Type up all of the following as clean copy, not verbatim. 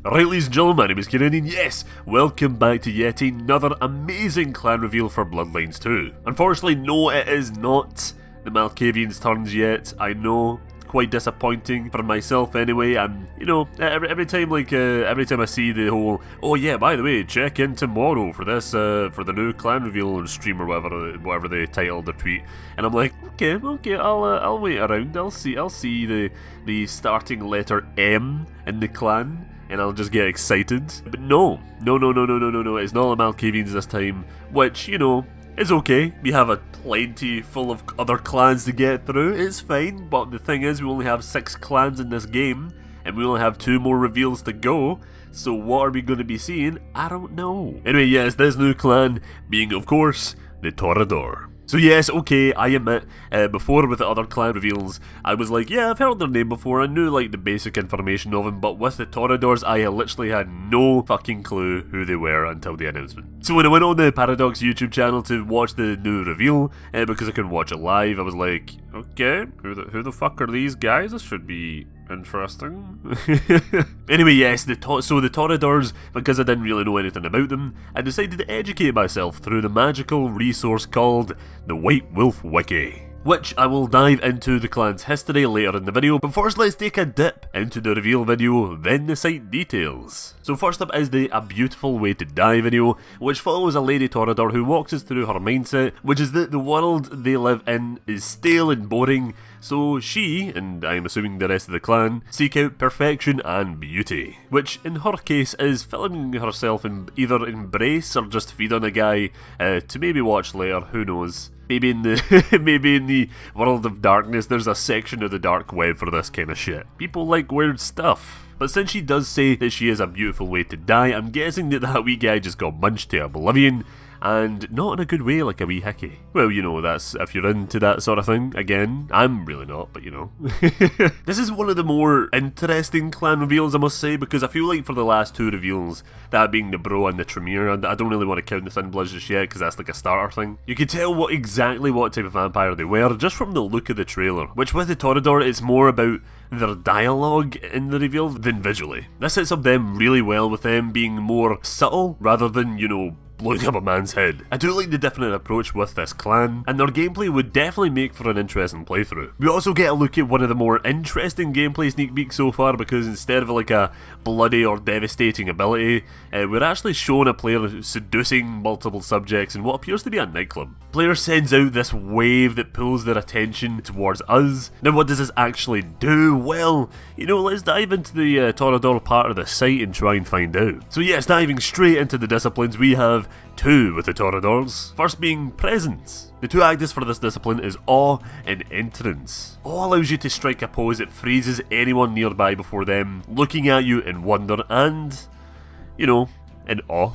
Right, ladies and gentlemen, my name is Kieran, and yes, welcome back to yet another amazing clan reveal for Bloodlines 2. Unfortunately, no, it is not the Malkavians' turns yet. I know, quite disappointing for myself anyway. And you know, every time I see the whole, oh yeah, by the way, check in tomorrow for this for the new clan reveal on stream or whatever they titled the tweet, and I'm like, okay, I'll wait around. I'll see the starting letter M in the clan, and I'll just get excited. But no, it's not the Malkavians this time, which, you know, is okay. We have a plenty full of other clans to get through, it's fine, but the thing is, we only have 6 clans in this game, and we only have 2 more reveals to go, so what are we going to be seeing? I don't know. Anyway, yes, this new clan being, of course, the Toreador. So yes, okay, I admit, before with the other clan reveals, I was like, yeah, I've heard their name before, I knew like the basic information of them, but with the Toreadors, I literally had no fucking clue who they were until the announcement. So when I went on the Paradox YouTube channel to watch the new reveal, because I couldn't watch it live, I was like, okay, who the fuck are these guys? This should be interesting. Anyway, yes, the Toreadors, because I didn't really know anything about them, I decided to educate myself through the magical resource called the White Wolf Wiki, which I will dive into the clan's history later in the video, but first let's take a dip into the reveal video, then the site details. So first up is the A Beautiful Way to Die video, which follows a lady Toreador who walks us through her mindset, which is that the world they live in is stale and boring, so she, and I'm assuming the rest of the clan, seek out perfection and beauty, which in her case is filming herself in either embrace or just feed on a guy to maybe watch later, who knows. Maybe in the world of darkness there's a section of the dark web for this kind of shit. People like weird stuff. But since she does say that she is a beautiful way to die, I'm guessing that wee guy just got munched to oblivion, and not in a good way like a wee hickey. Well, you know, that's if you're into that sort of thing. Again, I'm really not, but you know. This is one of the more interesting clan reveals, I must say, because I feel like for the last 2 reveals, that being the Bro and the Tremere, and I don't really want to count the Thin Bloods just yet, because that's like a starter thing. You can tell exactly what type of vampire they were, just from the look of the trailer, which with the Toreador, it's more about their dialogue in the reveal than visually. This sets up them really well, with them being more subtle, rather than, you know, blowing up a man's head. I do like the different approach with this clan, and their gameplay would definitely make for an interesting playthrough. We also get a look at one of the more interesting gameplay sneak peeks so far, because instead of like a bloody or devastating ability, we're actually showing a player seducing multiple subjects in what appears to be a nightclub. Player sends out this wave that pulls their attention towards us. Now what does this actually do? Well, you know, let's dive into the Toreador part of the site and try and find out. So yes, diving straight into the disciplines, we have 2 with the Toreadors. First being Presence. The 2 actives for this discipline is Awe and Entrance. Awe allows you to strike a pose that freezes anyone nearby before them, looking at you in wonder and, you know, in awe,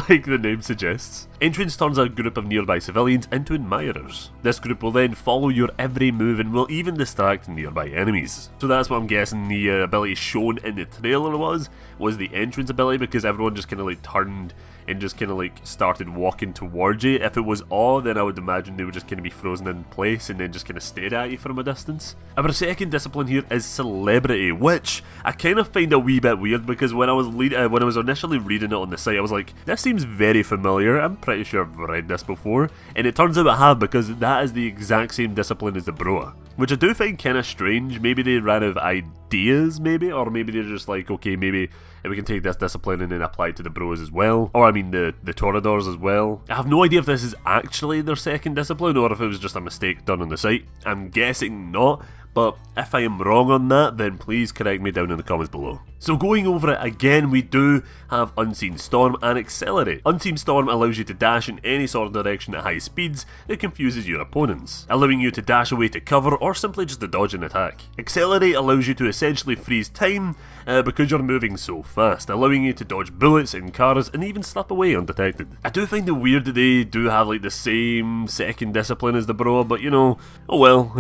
like the name suggests. Entrance turns a group of nearby civilians into admirers. This group will then follow your every move and will even distract nearby enemies. So that's what I'm guessing the ability shown in the trailer was the entrance ability, because everyone just kind of like turned and just kind of like started walking towards you. If it was awe, then I would imagine they would just kind of be frozen in place and then just kind of stare at you from a distance. Our second discipline here is Celebrity, which I kind of find a wee bit weird, because when I was initially reading it on the site, I was like, this seems very familiar, I'm pretty sure I've read this before, and it turns out I have, because that is the exact same discipline as the Broa, which I do find kind of strange. Maybe they ran out of ideas, or maybe they're just like, okay, maybe we can take this discipline and then apply it to the Bros as well, or I mean the Toreadors as well. I have no idea if this is actually their second discipline or if it was just a mistake done on the site. I'm guessing not, but if I am wrong on that, then please correct me down in the comments below. So going over it again, we do have Unseen Storm and Accelerate. Unseen Storm allows you to dash in any sort of direction at high speeds that confuses your opponents, allowing you to dash away to cover or simply just to dodge an attack. Accelerate allows you to essentially freeze time because you're moving so fast, allowing you to dodge bullets in cars and even slip away undetected. I do find it weird that they do have like the same second discipline as the Bro, but you know, oh well.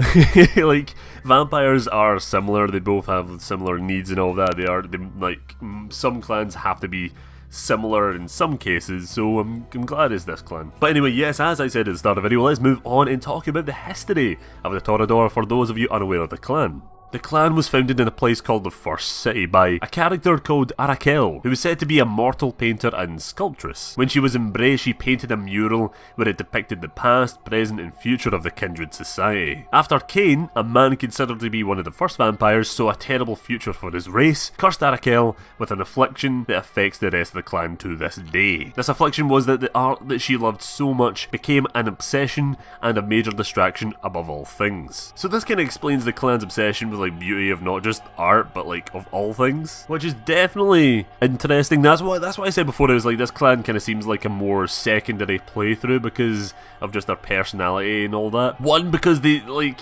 Like, vampires are similar, they both have similar needs and all that. Some clans have to be similar in some cases, so I'm glad it's this clan. But anyway, yes, as I said at the start of the video, let's move on and talk about the history of the Toreador for those of you unaware of the clan. The The clan was founded in a place called the First City by a character called Arakel, who was said to be a mortal painter and sculptress. When she was embraced, she painted a mural where it depicted the past, present and future of the kindred society. After Cain, a man considered to be one of the first vampires, saw a terrible future for his race, cursed Arakel with an affliction that affects the rest of the clan to this day. This affliction was that the art that she loved so much became an obsession and a major distraction above all things. So this kind of explains the clan's obsession with like beauty of not just art but like of all things, which is definitely interesting. That's why I said before, it was like this clan kind of seems like a more secondary playthrough because of just their personality and all that. One, because they like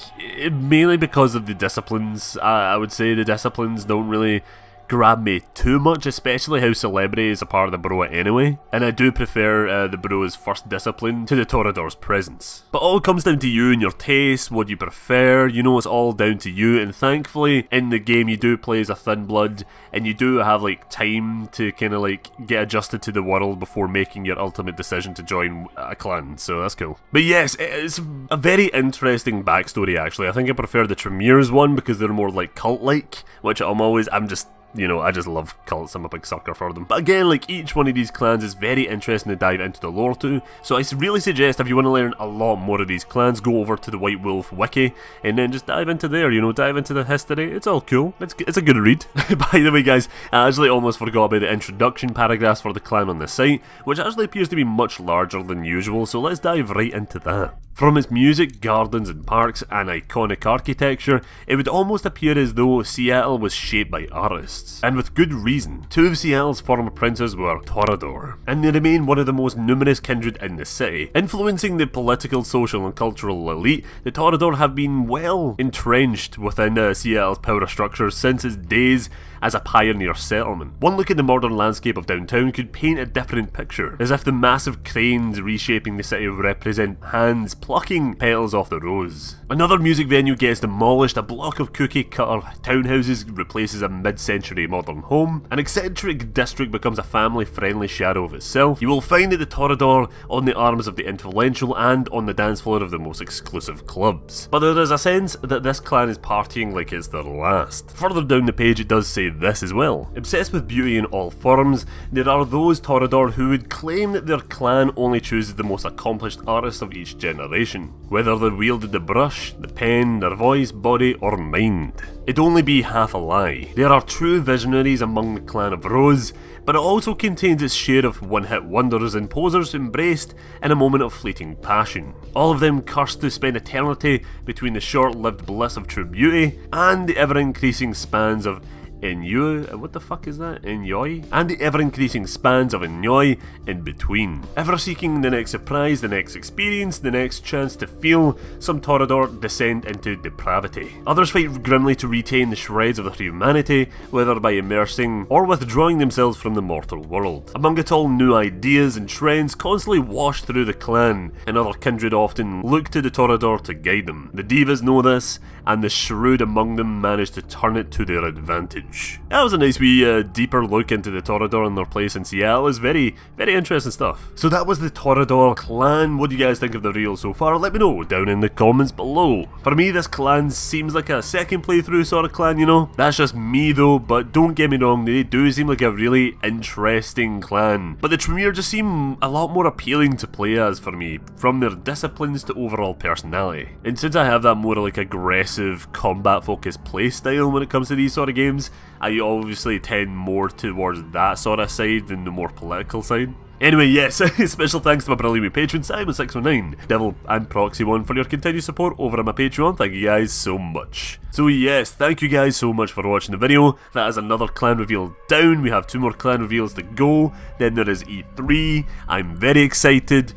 mainly because of the disciplines. I would say the disciplines don't really grab me too much, especially how celebrity is a part of the bro anyway, and I do prefer the bro's first discipline to the Toreador's presence. But all comes down to you and your taste, what you prefer, you know, it's all down to you, and thankfully in the game you do play as a thin blood, and you do have like time to kind of like get adjusted to the world before making your ultimate decision to join a clan, so that's cool. But yes, it's a very interesting backstory actually. I think I prefer the Tremors one because they're more like cult-like, which I'm just, you know, I just love cults, I'm a big sucker for them. But again, like each one of these clans is very interesting to dive into the lore to, so I really suggest if you want to learn a lot more of these clans, go over to the White Wolf wiki and then just dive into there, you know, dive into the history. It's all cool. It's a good read. By the way guys, I actually almost forgot about the introduction paragraphs for the clan on the site, which actually appears to be much larger than usual, so let's dive right into that. From its music, gardens and parks, and iconic architecture, it would almost appear as though Seattle was shaped by artists. And with good reason. Two of Seattle's former princes were Toreador, and they remain one of the most numerous kindred in the city. Influencing the political, social and cultural elite, the Toreador have been well entrenched within Seattle's power structure since its days as a pioneer settlement. One look at the modern landscape of downtown could paint a different picture, as if the massive cranes reshaping the city represent hands plucking petals off the rose. Another music venue gets demolished, a block of cookie cutter townhouses replaces a mid-century modern home, an eccentric district becomes a family-friendly shadow of itself. You will find that the Toreador on the arms of the influential and on the dance floor of the most exclusive clubs. But there is a sense that this clan is partying like it's their last. Further down the page it does say this as well. Obsessed with beauty in all forms, there are those Toreador who would claim that their clan only chooses the most accomplished artists of each generation, whether they wielded the brush, the pen, their voice, body or mind. It'd only be half a lie. There are true visionaries among the clan of Rose, but it also contains its share of one-hit wonders and posers embraced in a moment of fleeting passion. All of them cursed to spend eternity between the short-lived bliss of true beauty and the ever-increasing spans of ennui, what the fuck is that? Ennui? And the ever-increasing spans of ennui in between. Ever seeking the next surprise, the next experience, the next chance to feel, some Toreador descend into depravity. Others fight grimly to retain the shreds of their humanity, whether by immersing or withdrawing themselves from the mortal world. Among it all, new ideas and trends constantly wash through the clan, and other kindred often look to the Toreador to guide them. The divas know this, and the shrewd among them manage to turn it to their advantage. That was a nice wee deeper look into the Toreador and their place in Seattle. It's very, very interesting stuff. So that was the Toreador clan. What do you guys think of the reel so far? Let me know down in the comments below. For me, this clan seems like a second playthrough sort of clan, you know? That's just me though, but don't get me wrong, they do seem like a really interesting clan. But the Tremere just seem a lot more appealing to play as for me, from their disciplines to overall personality. And since I have that more like aggressive, combat focused playstyle when it comes to these sort of games, I obviously tend more towards that sort of side than the more political side. Anyway, yes, special thanks to my brilliant patron Simon619, Devil and Proxy1 for your continued support over on my Patreon. Thank you guys so much. So yes, thank you guys so much for watching the video. That is another clan reveal down. We have 2 more clan reveals to go. Then there is E3. I'm very excited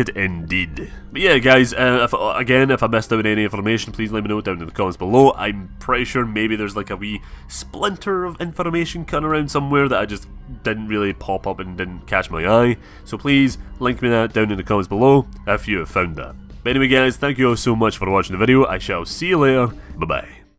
indeed. But yeah guys, if I missed out on any information, please let me know down in the comments below. I'm pretty sure maybe there's like a wee splinter of information coming around somewhere that I just didn't really pop up and didn't catch my eye. So please link me that down in the comments below if you have found that. But anyway guys, thank you all so much for watching the video. I shall see you later. Bye bye.